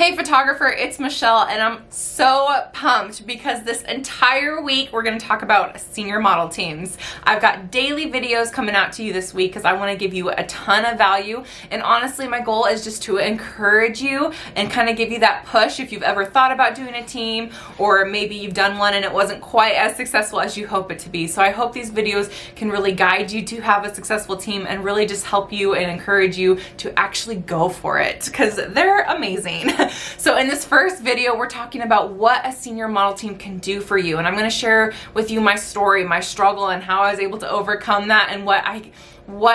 Hey photographer, it's Michelle and I'm so pumped because this entire week we're going to talk about senior model teams. I've got daily videos coming out to you this week because I want to give you a ton of value, and honestly my goal is just to encourage you and kind of give you that push if you've ever thought about doing a team, or maybe you've done one and it wasn't quite as successful as you hope it to be. So I hope these videos can really guide you to have a successful team and really just help you and encourage you to actually go for it because they're amazing. So in this first video, we're talking about what a senior model team can do for you. And I'm going to share with you my story, my struggle, and how I was able to overcome that, and what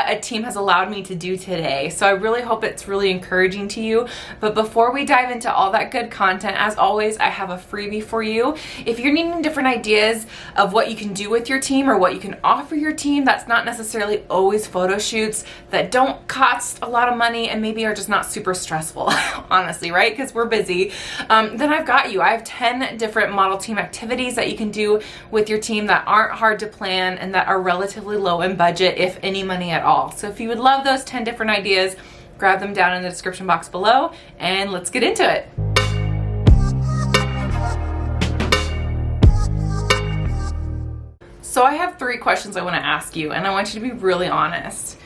a team has allowed me to do today. So I really hope it's really encouraging to you. But before we dive into all that good content, as always, I have a freebie for you. If you're needing different ideas of what you can do with your team or what you can offer your team, that's not necessarily always photo shoots that don't cost a lot of money and maybe are just not super stressful, honestly, right? Because we're busy. Then I've got you. I have 10 different model team activities that you can do with your team that aren't hard to plan and that are relatively low in budget, if any money at all. So if you would love those 10 different ideas, grab them down in the description box below and let's get into it. So I have 3 questions I want to ask you, and I want you to be really honest.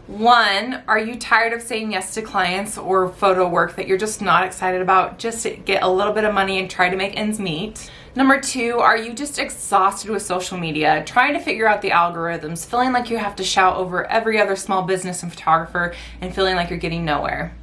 1, are you tired of saying yes to clients or photo work that you're just not excited about just to get a little bit of money and try to make ends meet? Number 2, are you just exhausted with social media, trying to figure out the algorithms, feeling like you have to shout over every other small business and photographer and feeling like you're getting nowhere?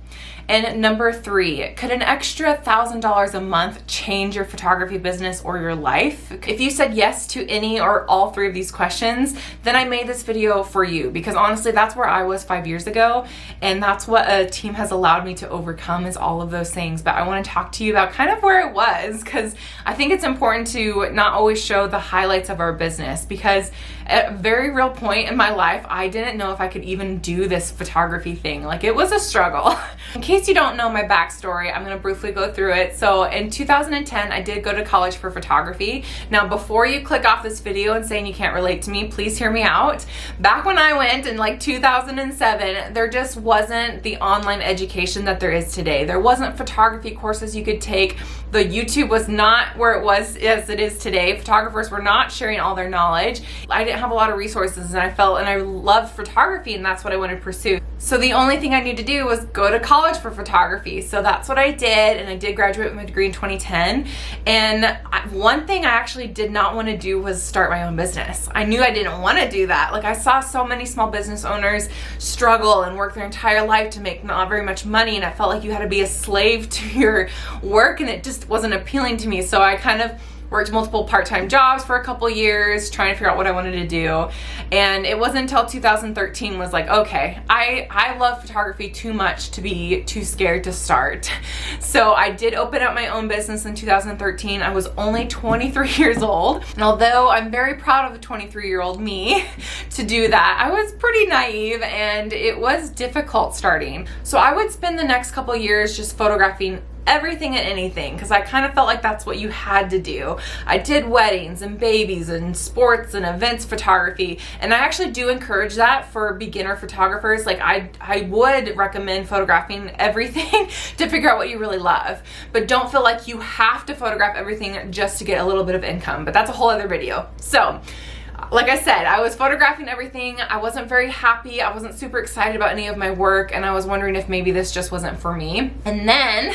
And number 3, could an extra $1,000 a month change your photography business or your life? If you said yes to any or all 3 of these questions, then I made this video for you, because honestly that's where I was 5 years ago, and that's what a team has allowed me to overcome, is all of those things. But I want to talk to you about kind of where it was, because I think it's important to not always show the highlights of our business, because at a very real point in my life I didn't know if I could even do this photography thing. Like, it was a struggle. In case you don't know my backstory, I'm going to briefly go through it. So in 2010, I did go to college for photography. Now, before you click off this video and saying you can't relate to me, please hear me out. Back when I went in like 2007, there just wasn't the online education that there is today. There wasn't photography courses you could take. The YouTube was not where it was as it is today. Photographers were not sharing all their knowledge. I didn't have a lot of resources, and I loved photography, and that's what I wanted to pursue. So the only thing I needed to do was go to college for photography. So that's what I did, and I did graduate with my degree in 2010. And one thing I actually did not want to do was start my own business. I knew I didn't want to do that. Like, I saw so many small business owners struggle and work their entire life to make not very much money, and I felt like you had to be a slave to your work, and it just wasn't appealing to me. So I kind of worked multiple part-time jobs for a couple years trying to figure out what I wanted to do. And it wasn't until 2013 was like, okay, I love photography too much to be too scared to start. So I did open up my own business in 2013. I was only 23 years old. And although I'm very proud of the 23-year-old me to do that, I was pretty naive and it was difficult starting. So I would spend the next couple years just photographing everything and anything, because I kind of felt like that's what you had to do. I did weddings and babies and sports and events photography, and I actually do encourage that for beginner photographers. Like, I would recommend photographing everything to figure out what you really love, but don't feel like you have to photograph everything just to get a little bit of income. But that's a whole other video. So like I said, I was photographing everything. I wasn't very happy. I wasn't super excited about any of my work, and I was wondering if maybe this just wasn't for me. And then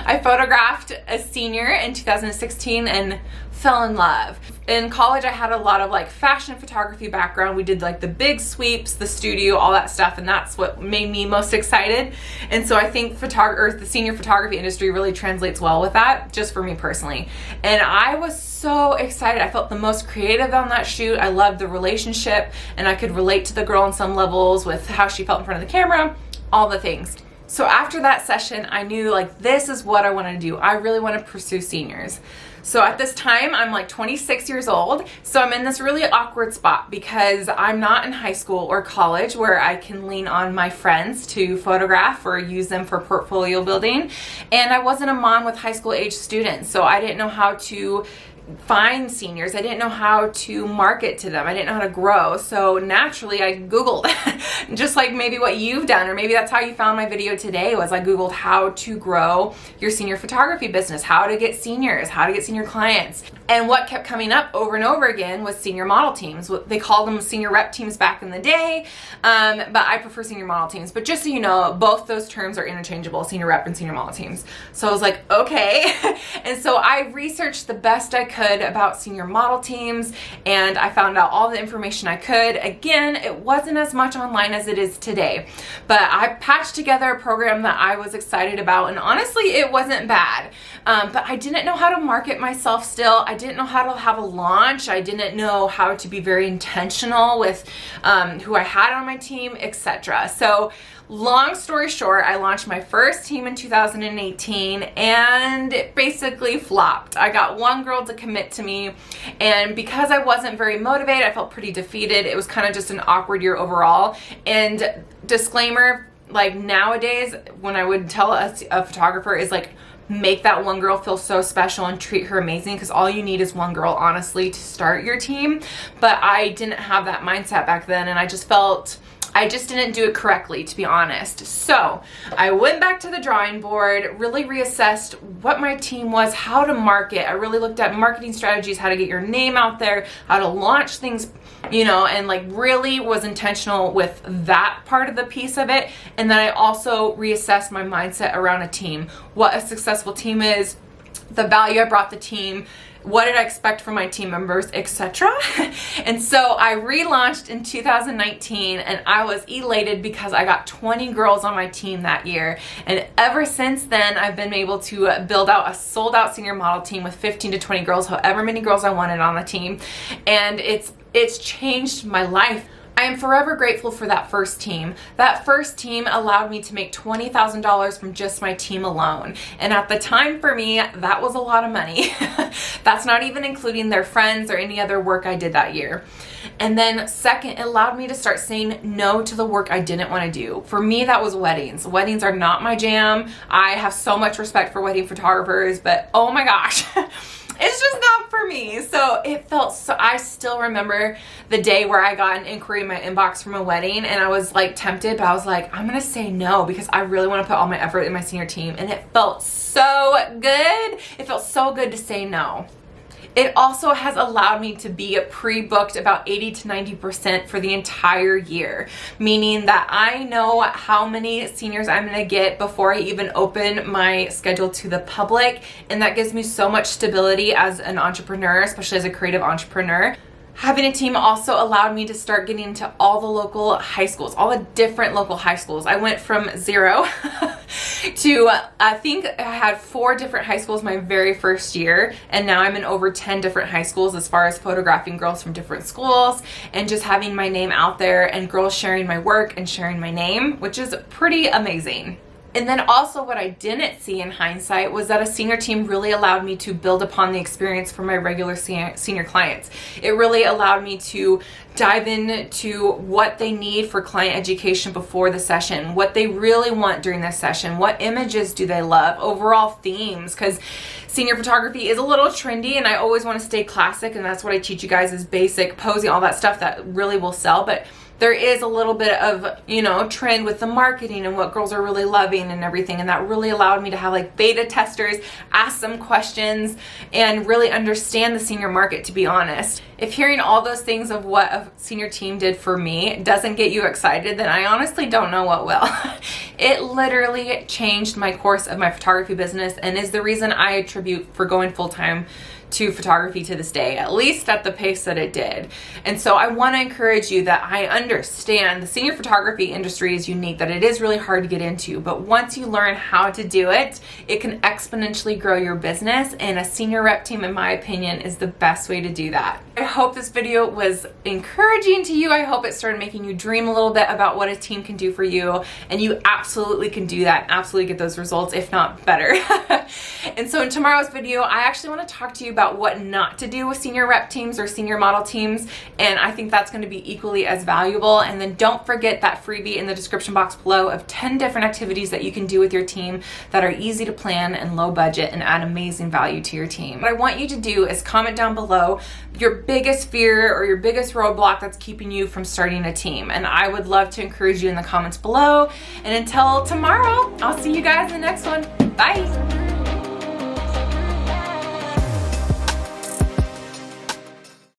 I photographed a senior in 2016 and fell in love. In college, I had a lot of like fashion photography background. We did like the big sweeps, the studio, all that stuff, and that's what made me most excited. And so I think the senior photography industry really translates well with that, just for me personally. And I was so excited. I felt the most creative on that shoot. I loved the relationship, and I could relate to the girl on some levels with how she felt in front of the camera, all the things. So after that session, I knew, like, this is what I want to do. I really want to pursue seniors. So at this time, I'm like 26 years old. So I'm in this really awkward spot because I'm not in high school or college where I can lean on my friends to photograph or use them for portfolio building. And I wasn't a mom with high school age students. So I didn't know how to find seniors. I didn't know how to market to them. I didn't know how to grow. So naturally I Googled, just like maybe what you've done, or maybe that's how you found my video today, was I Googled how to grow your senior photography business, how to get seniors, how to get senior clients. And what kept coming up over and over again was senior model teams. They called them senior rep teams back in the day, but I prefer senior model teams. But just so you know, both those terms are interchangeable, senior rep and senior model teams. So I was like, okay. And so I researched the best I could about senior model teams, and I found out all the information I could. Again, it wasn't as much online as it is today, but I patched together a program that I was excited about, and honestly, it wasn't bad. But I didn't know how to market myself still. I didn't know how to have a launch. I didn't know how to be very intentional with who I had on my team, etc. So long story short, I launched my first team in 2018 and it basically flopped. I got one girl to commit to me, and because I wasn't very motivated, I felt pretty defeated. It was kind of just an awkward year overall. And disclaimer, like nowadays, when I would tell a photographer is like, make that one girl feel so special and treat her amazing, because all you need is one girl, honestly, to start your team. But I didn't have that mindset back then, and I just felt I just didn't do it correctly, to be honest. So I went back to the drawing board, really reassessed what my team was, how to market. I really looked at marketing strategies, how to get your name out there, how to launch things, you know, and like really was intentional with that part of the piece of it. And then I also reassessed my mindset around a team, what a successful team is, the value I brought the team, what did I expect from my team members, etc. And so I relaunched in 2019, and I was elated because I got 20 girls on my team that year. And ever since then, I've been able to build out a sold out senior model team with 15 to 20 girls, however many girls I wanted on the team. And it's changed my life. I am forever grateful for that first team. That first team allowed me to make $20,000 from just my team alone. And at the time for me, that was a lot of money. That's not even including their friends or any other work I did that year. And then second, it allowed me to start saying no to the work I didn't want to do. For me, that was weddings. Weddings are not my jam. I have so much respect for wedding photographers, but oh my gosh. It's just not for me. So it felt so, I still remember the day where I got an inquiry in my inbox from a wedding, and I was like tempted, but I was like, I'm gonna say no because I really want to put all my effort in my senior team. And it felt so good. It felt so good to say no. It also has allowed me to be pre-booked about 80 to 90% for the entire year, meaning that I know how many seniors I'm going to get before I even open my schedule to the public, and that gives me so much stability as an entrepreneur, especially as a creative entrepreneur. Having a team also allowed me to start getting into all the local high schools, all the different local high schools. I went from 0 to I think I had 4 different high schools my very first year, and now I'm in over 10 different high schools as far as photographing girls from different schools and just having my name out there and girls sharing my work and sharing my name, which is pretty amazing. And then also what I didn't see in hindsight was that a senior team really allowed me to build upon the experience for my regular senior clients. It really allowed me to dive into what they need for client education before the session, what they really want during the session, what images do they love, overall themes, because senior photography is a little trendy and I always want to stay classic, and that's what I teach you guys is basic posing, all that stuff that really will sell. But there is a little bit of, you know, trend with the marketing and what girls are really loving and everything. And that really allowed me to have like beta testers, ask some questions, and really understand the senior market, to be honest. If hearing all those things of what a senior team did for me doesn't get you excited, then I honestly don't know what will. It literally changed my course of my photography business and is the reason I attribute for going full-time to photography to this day, at least at the pace that it did. And so I want to encourage you that I understand the senior photography industry is unique, that it is really hard to get into, but once you learn how to do it, it can exponentially grow your business, and a senior rep team, in my opinion, is the best way to do that. I hope this video was encouraging to you. I hope it started making you dream a little bit about what a team can do for you, and you absolutely can do that, absolutely get those results, if not better. And so in tomorrow's video, I actually want to talk to you about what not to do with senior rep teams or senior model teams, and I think that's going to be equally as valuable. And then don't forget that freebie in the description box below of 10 different activities that you can do with your team that are easy to plan and low budget and add amazing value to your team. What I want you to do is comment down below your biggest fear or your biggest roadblock that's keeping you from starting a team, and I would love to encourage you in the comments below. And until tomorrow, I'll see you guys in the next one. Bye.